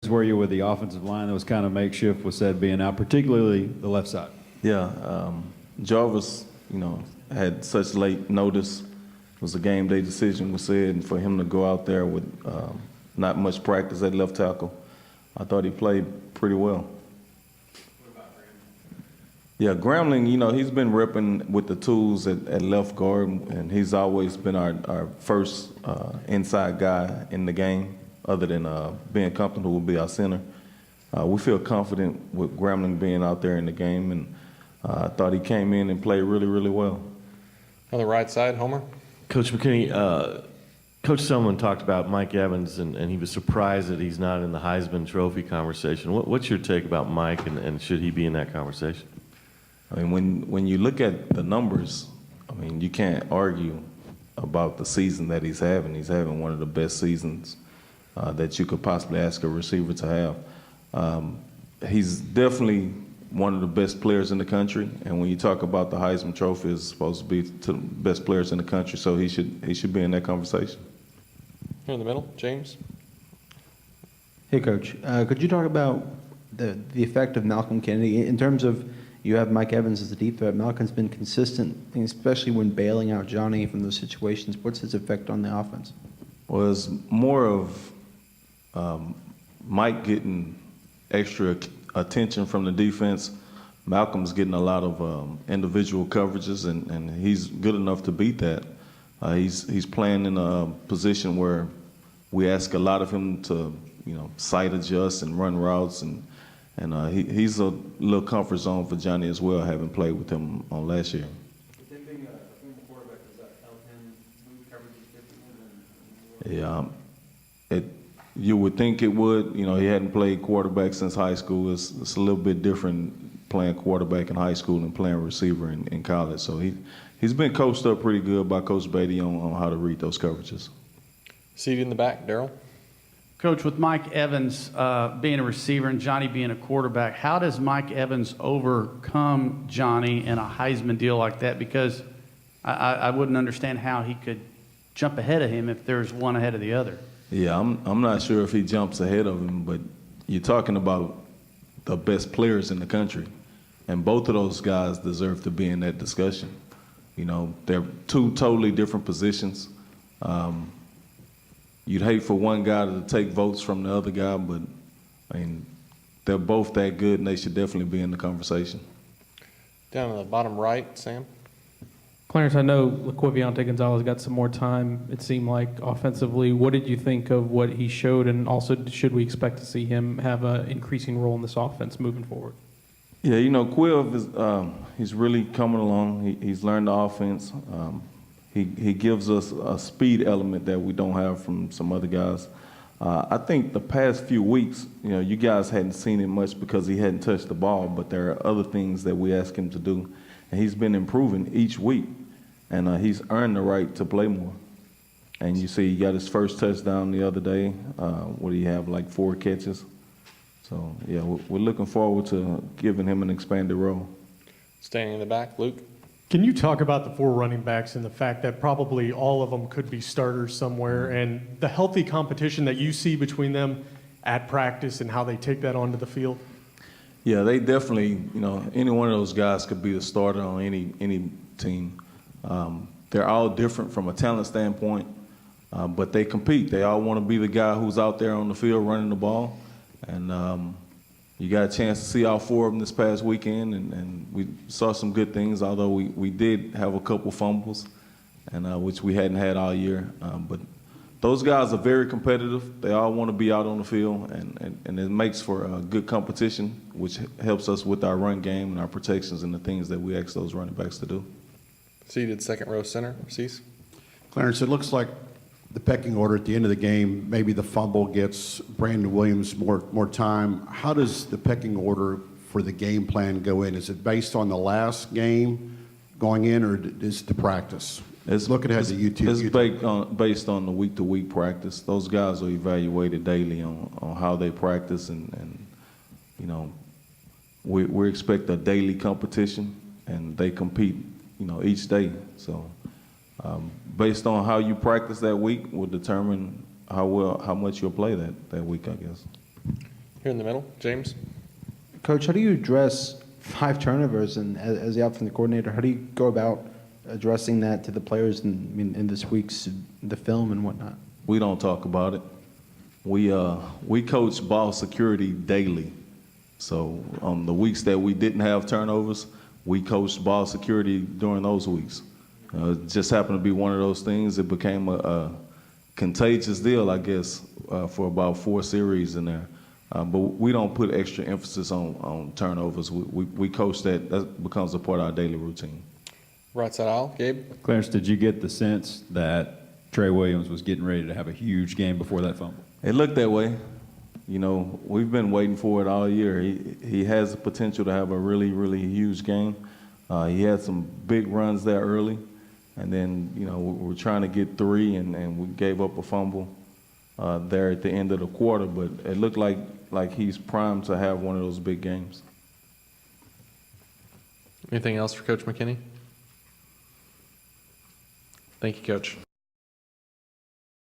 Where you with the offensive line that was kind of makeshift with said being out, particularly the left side? Yeah, Jarvis, had such late notice. It was a game day decision, we said, and for him to go out there with not much practice at left tackle, I thought he played pretty well. What about Grambling? Yeah, Grambling, he's been repping with the tools at left guard, and he's always been our first inside guy in the game, other than Ben Compton, who will be our center. We feel confident with Grambling being out there in the game, and I thought he came in and played really, really well. On the right side, Homer. Coach McKinney, Coach Selman talked about Mike Evans, and he was surprised that he's not in the Heisman Trophy conversation. What's your take about Mike, and should he be in that conversation? I mean, when you look at the numbers, you can't argue about the season that he's having. He's having one of the best seasons that you could possibly ask a receiver to have. He's definitely one of the best players in the country, and when you talk about the Heisman Trophy, it's supposed to be to the best players in the country, so he should be in that conversation. Here in the middle, James. Hey, Coach. Could you talk about the effect of Malcolm Kennedy in terms of you have Mike Evans as the deep threat. Malcolm's been consistent, especially when bailing out Johnny from those situations. What's his effect on the offense? Well, it's more of Mike getting extra attention from the defense. Malcolm's getting a lot of individual coverages, and he's good enough to beat that. He's playing in a position where we ask a lot of him to, sight adjust and run routes, and he's a little comfort zone for Johnny as well, having played with him on last year. With him being a former quarterback, does that help him move coverages differently? Yeah, you would think it would. He hadn't played quarterback since high school. It's a little bit different playing quarterback in high school than playing receiver in college. So he's been coached up pretty good by Coach Beatty on how to read those coverages. Seated in the back, Daryl. Coach, with Mike Evans being a receiver and Johnny being a quarterback, how does Mike Evans overcome Johnny in a Heisman deal like that? Because I wouldn't understand how he could jump ahead of him if there's one ahead of the other. Yeah, I'm not sure if he jumps ahead of him, but you're talking about the best players in the country, and both of those guys deserve to be in that discussion. They're two totally different positions. You'd hate for one guy to take votes from the other guy, but they're both that good, and they should definitely be in the conversation. Down in the bottom right, Sam. Clarence, I know LaQuaviante Gonzalez got some more time, it seemed like, offensively. What did you think of what he showed, and also should we expect to see him have an increasing role in this offense moving forward? Yeah, Quiv he's really coming along. He's learned the offense. He gives us a speed element that we don't have from some other guys. I think the past few weeks, you guys hadn't seen it much because he hadn't touched the ball, but there are other things that we ask him to do, and he's been improving each week. And he's earned the right to play more. And you see he got his first touchdown the other day. What do you have, like 4 catches? So, yeah, we're looking forward to giving him an expanded role. Standing in the back, Luke. Can you talk about the 4 running backs and the fact that probably all of them could be starters somewhere, and the healthy competition that you see between them at practice and how they take that onto the field? Yeah, they definitely, any one of those guys could be the starter on any team. They're all different from a talent standpoint, but they compete. They all want to be the guy who's out there on the field running the ball. And you got a chance to see all 4 of them this past weekend, and we saw some good things, although we did have a couple fumbles, and which we hadn't had all year. But those guys are very competitive. They all want to be out on the field, and it makes for a good competition, which helps us with our run game and our protections and the things that we ask those running backs to do. Seated second row center, Cease. Clarence, it looks like the pecking order at the end of the game, maybe the fumble gets Brandon Williams more time. How does the pecking order for the game plan go in? Is it based on the last game going in, or is it the practice? Looking ahead to YouTube. It's based on the week-to-week practice. Those guys are evaluated daily on how they practice, and we expect a daily competition, and they compete each day. So based on how you practice that week will determine how much you'll play that week, I guess. Here in the middle, James. Coach, how do you address 5 turnovers, and as the offensive coordinator, how do you go about addressing that to the players in this week's the film and whatnot? We don't talk about it. We coach ball security daily. So on the weeks that we didn't have turnovers, we coached ball security during those weeks. It just happened to be one of those things. It became a contagious deal, I guess, for about 4 series in there. But we don't put extra emphasis on turnovers. We coach that. That becomes a part of our daily routine. Right side aisle, Gabe. Clarence, did you get the sense that Trey Williams was getting ready to have a huge game before that fumble? It looked that way. You know, we've been waiting for it all year. He has the potential to have a really, really huge game. He had some big runs there early, and then, you know, we're trying to get 3, and we gave up a fumble there at the end of the quarter, but it looked like he's primed to have one of those big games. Anything else for Coach McKinney? Thank you, Coach.